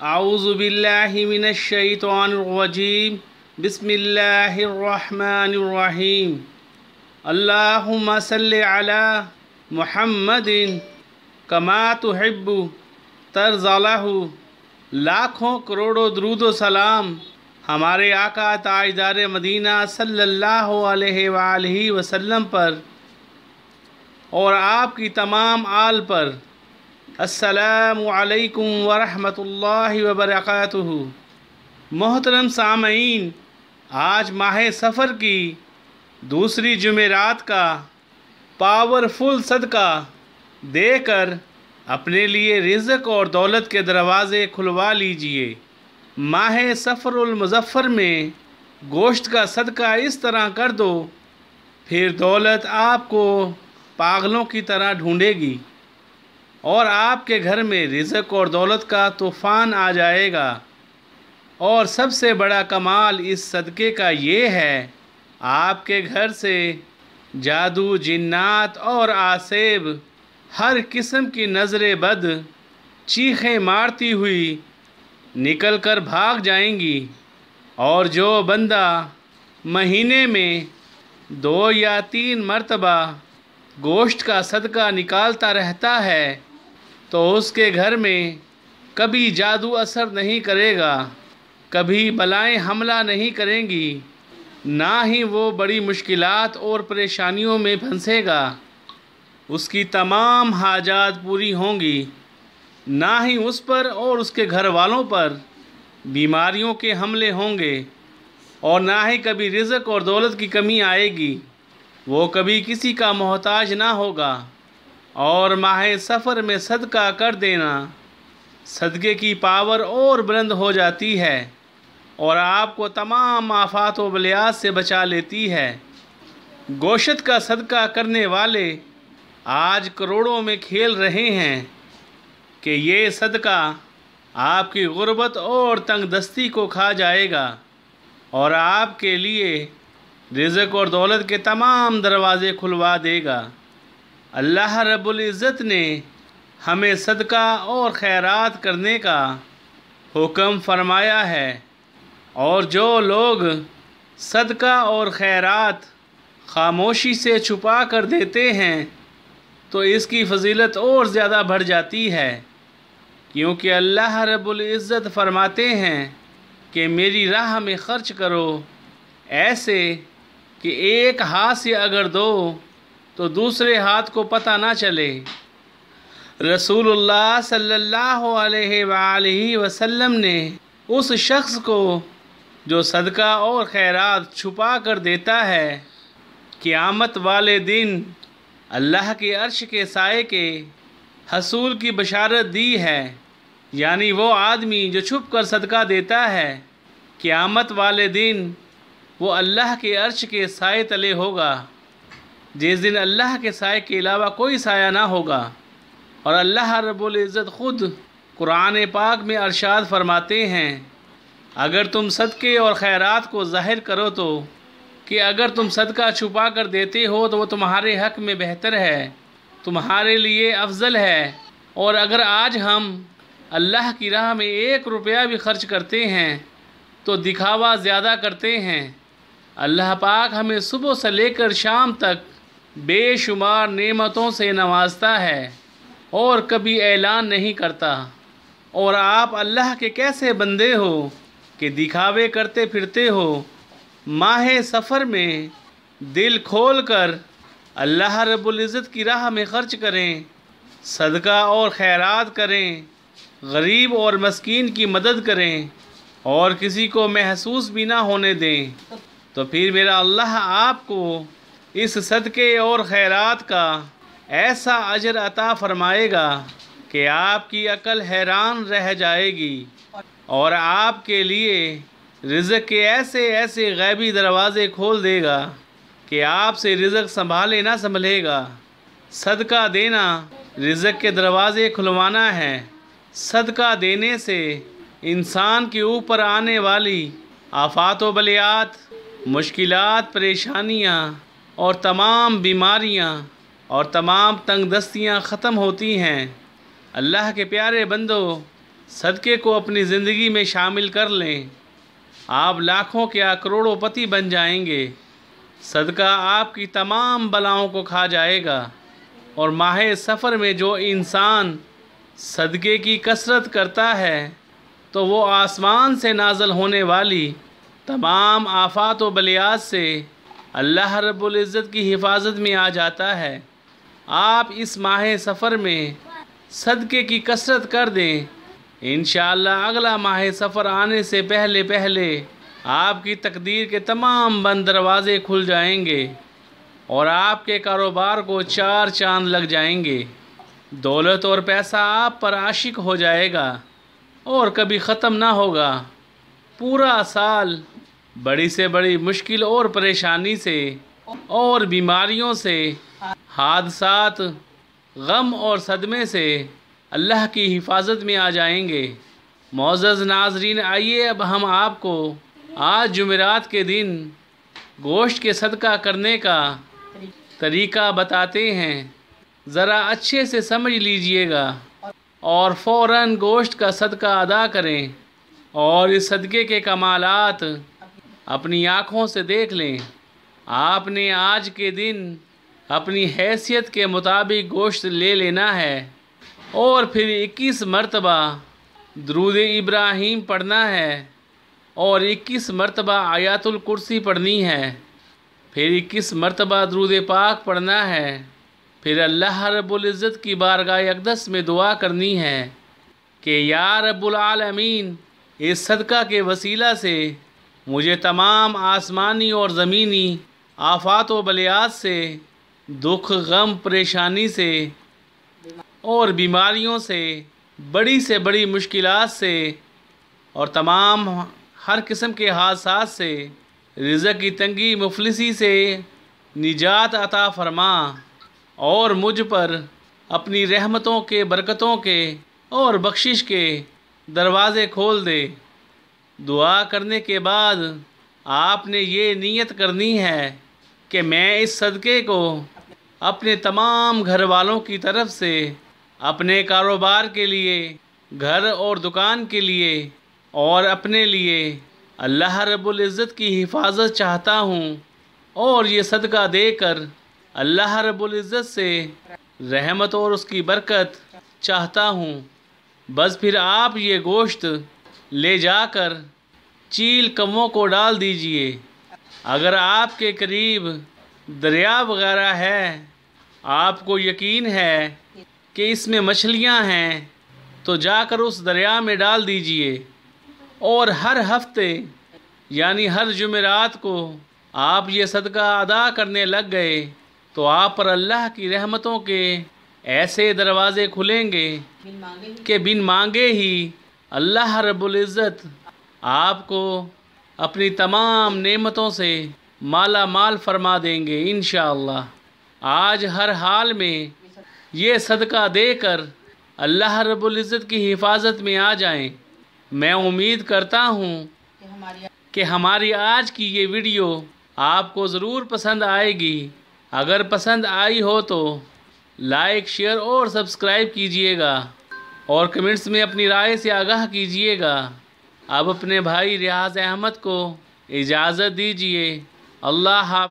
اعوذ باللہ من الشیطان الرجیم بسم اللہ الرحمن الرحیم اللہم صلی علی محمد کما تحب ترضى له۔ لاکھوں کروڑوں درود و سلام ہمارے آقا تاجدار مدینہ صلی اللہ علیہ وآلہ وسلم پر اور آپ کی تمام آل پر۔ السلام علیکم ورحمۃ اللہ وبرکاتہ۔ محترم سامعین، آج ماہ سفر کی دوسری جمعرات کا پاورفل صدقہ دے کر اپنے لیے رزق اور دولت کے دروازے کھلوا لیجئے۔ ماہ سفر المظفر میں گوشت کا صدقہ اس طرح کر دو، پھر دولت آپ کو پاگلوں کی طرح ڈھونڈے گی اور آپ کے گھر میں رزق اور دولت کا طوفان آ جائے گا۔ اور سب سے بڑا کمال اس صدقے کا یہ ہے، آپ کے گھر سے جادو، جنات اور آسیب، ہر قسم کی نظر بد چیخیں مارتی ہوئی نکل کر بھاگ جائیں گی۔ اور جو بندہ مہینے میں 2 یا 3 مرتبہ گوشت کا صدقہ نکالتا رہتا ہے تو اس کے گھر میں کبھی جادو اثر نہیں کرے گا، کبھی بلائیں حملہ نہیں کریں گی، نہ ہی وہ بڑی مشکلات اور پریشانیوں میں پھنسے گا۔ اس کی تمام حاجات پوری ہوں گی، نہ ہی اس پر اور اس کے گھر والوں پر بیماریوں کے حملے ہوں گے، اور نہ ہی کبھی رزق اور دولت کی کمی آئے گی۔ وہ کبھی کسی کا محتاج نہ ہوگا۔ اور ماہ سفر میں صدقہ کر دینا، صدقے کی پاور اور بلند ہو جاتی ہے اور آپ کو تمام آفات و بلیات سے بچا لیتی ہے۔ گوشت کا صدقہ کرنے والے آج کروڑوں میں کھیل رہے ہیں کہ یہ صدقہ آپ کی غربت اور تنگ دستی کو کھا جائے گا اور آپ کے لیے رزق اور دولت کے تمام دروازے کھلوا دے گا۔ اللہ رب العزت نے ہمیں صدقہ اور خیرات کرنے کا حکم فرمایا ہے، اور جو لوگ صدقہ اور خیرات خاموشی سے چھپا کر دیتے ہیں تو اس کی فضیلت اور زیادہ بڑھ جاتی ہے، کیونکہ اللہ رب العزت فرماتے ہیں کہ میری راہ میں خرچ کرو ایسے کہ ایک ہاتھ سے اگر دو تو دوسرے ہاتھ کو پتہ نہ چلے۔ رسول اللہ صلی اللہ علیہ وآلہ وسلم نے اس شخص کو جو صدقہ اور خیرات چھپا کر دیتا ہے، قیامت والے دن اللہ کے عرش کے سائے کے حصول کی بشارت دی ہے۔ یعنی وہ آدمی جو چھپ کر صدقہ دیتا ہے، قیامت والے دن وہ اللہ کے عرش کے سائے تلے ہوگا، جس دن اللہ کے سائے کے علاوہ کوئی سایہ نہ ہوگا۔ اور اللہ رب العزت خود قرآن پاک میں ارشاد فرماتے ہیں، اگر تم صدقے اور خیرات کو ظاہر کرو تو کہ اگر تم صدقہ چھپا کر دیتے ہو تو وہ تمہارے حق میں بہتر ہے، تمہارے لیے افضل ہے۔ اور اگر آج ہم اللہ کی راہ میں 1 روپیہ بھی خرچ کرتے ہیں تو دکھاوا زیادہ کرتے ہیں۔ اللہ پاک ہمیں صبح سے لے کر شام تک بے شمار نعمتوں سے نوازتا ہے اور کبھی اعلان نہیں کرتا، اور آپ اللہ کے کیسے بندے ہو کہ دکھاوے کرتے پھرتے ہو۔ ماہ سفر میں دل کھول کر اللہ رب العزت کی راہ میں خرچ کریں، صدقہ اور خیرات کریں، غریب اور مسکین کی مدد کریں اور کسی کو محسوس بھی نہ ہونے دیں، تو پھر میرا اللہ آپ کو اس صدقے اور خیرات کا ایسا اجر عطا فرمائے گا کہ آپ کی عقل حیران رہ جائے گی، اور آپ کے لیے رزق کے ایسے ایسے غیبی دروازے کھول دے گا کہ آپ سے رزق سنبھالے نہ سنبھلے گا۔ صدقہ دینا رزق کے دروازے کھلوانا ہے۔ صدقہ دینے سے انسان کے اوپر آنے والی آفات و بلیات، مشکلات، پریشانیاں اور تمام بیماریاں اور تمام تنگ دستیاں ختم ہوتی ہیں۔ اللہ کے پیارے بندو، صدقے کو اپنی زندگی میں شامل کر لیں، آپ لاکھوں کیا کروڑوں پتی بن جائیں گے۔ صدقہ آپ کی تمام بلاؤں کو کھا جائے گا۔ اور ماہ سفر میں جو انسان صدقے کی کثرت کرتا ہے تو وہ آسمان سے نازل ہونے والی تمام آفات و بلیات سے اللہ رب العزت کی حفاظت میں آ جاتا ہے۔ آپ اس ماہ سفر میں صدقے کی کثرت کر دیں، انشاءاللہ اگلا ماہ سفر آنے سے پہلے پہلے آپ کی تقدیر کے تمام بند دروازے کھل جائیں گے اور آپ کے کاروبار کو 4 چاند لگ جائیں گے۔ دولت اور پیسہ آپ پر عاشق ہو جائے گا اور کبھی ختم نہ ہوگا۔ پورا سال بڑی سے بڑی مشکل اور پریشانی سے اور بیماریوں سے، حادثات، غم اور صدمے سے اللہ کی حفاظت میں آ جائیں گے۔ معزز ناظرین، آئیے اب ہم آپ کو آج جمعرات کے دن گوشت کے صدقہ کرنے کا طریقہ بتاتے ہیں، ذرا اچھے سے سمجھ لیجئے گا اور فوراً گوشت کا صدقہ ادا کریں اور اس صدقے کے کمالات اپنی آنکھوں سے دیکھ لیں۔ آپ نے آج کے دن اپنی حیثیت کے مطابق گوشت لے لینا ہے اور پھر 21 مرتبہ درود ابراہیم پڑھنا ہے اور 21 مرتبہ آیات الکرسی پڑھنی ہے، پھر 21 مرتبہ درود پاک پڑھنا ہے، پھر اللہ رب العزت کی بارگاہ اقدس میں دعا کرنی ہے کہ یا رب العالمین، اس صدقہ کے وسیلہ سے مجھے تمام آسمانی اور زمینی آفات و بلیات سے، دکھ، غم، پریشانی سے اور بیماریوں سے، بڑی سے بڑی مشکلات سے اور تمام ہر قسم کے حادثات سے، رزق کی تنگی، مفلسی سے نجات عطا فرما اور مجھ پر اپنی رحمتوں کے، برکتوں کے اور بخشش کے دروازے کھول دے۔ دعا کرنے کے بعد آپ نے یہ نیت کرنی ہے کہ میں اس صدقے کو اپنے تمام گھر والوں کی طرف سے، اپنے کاروبار کے لیے، گھر اور دکان کے لیے اور اپنے لیے اللہ رب العزت کی حفاظت چاہتا ہوں اور یہ صدقہ دے کر اللہ رب العزت سے رحمت اور اس کی برکت چاہتا ہوں۔ بس پھر آپ یہ گوشت لے جا کر چیل کووں کو ڈال دیجئے۔ اگر آپ کے قریب دریا وغیرہ ہے، آپ کو یقین ہے کہ اس میں مچھلیاں ہیں، تو جا کر اس دریا میں ڈال دیجئے اور ہر ہفتے یعنی ہر جمعرات کو آپ یہ صدقہ ادا کرنے لگ گئے تو آپ پر اللہ کی رحمتوں کے ایسے دروازے کھلیں گے کہ بن مانگے ہی اللہ رب العزت آپ کو اپنی تمام نعمتوں سے مالا مال فرما دیں گے انشاءاللہ۔ آج ہر حال میں یہ صدقہ دے کر اللہ رب العزت کی حفاظت میں آ جائیں۔ میں امید کرتا ہوں کہ ہماری آج کی یہ ویڈیو آپ کو ضرور پسند آئے گی۔ اگر پسند آئی ہو تو لائک، شیئر اور سبسکرائب کیجئے گا اور کمنٹس میں اپنی رائے سے آگاہ کیجئے گا۔ اب اپنے بھائی ریاض احمد کو اجازت دیجئے۔ اللہ حافظ۔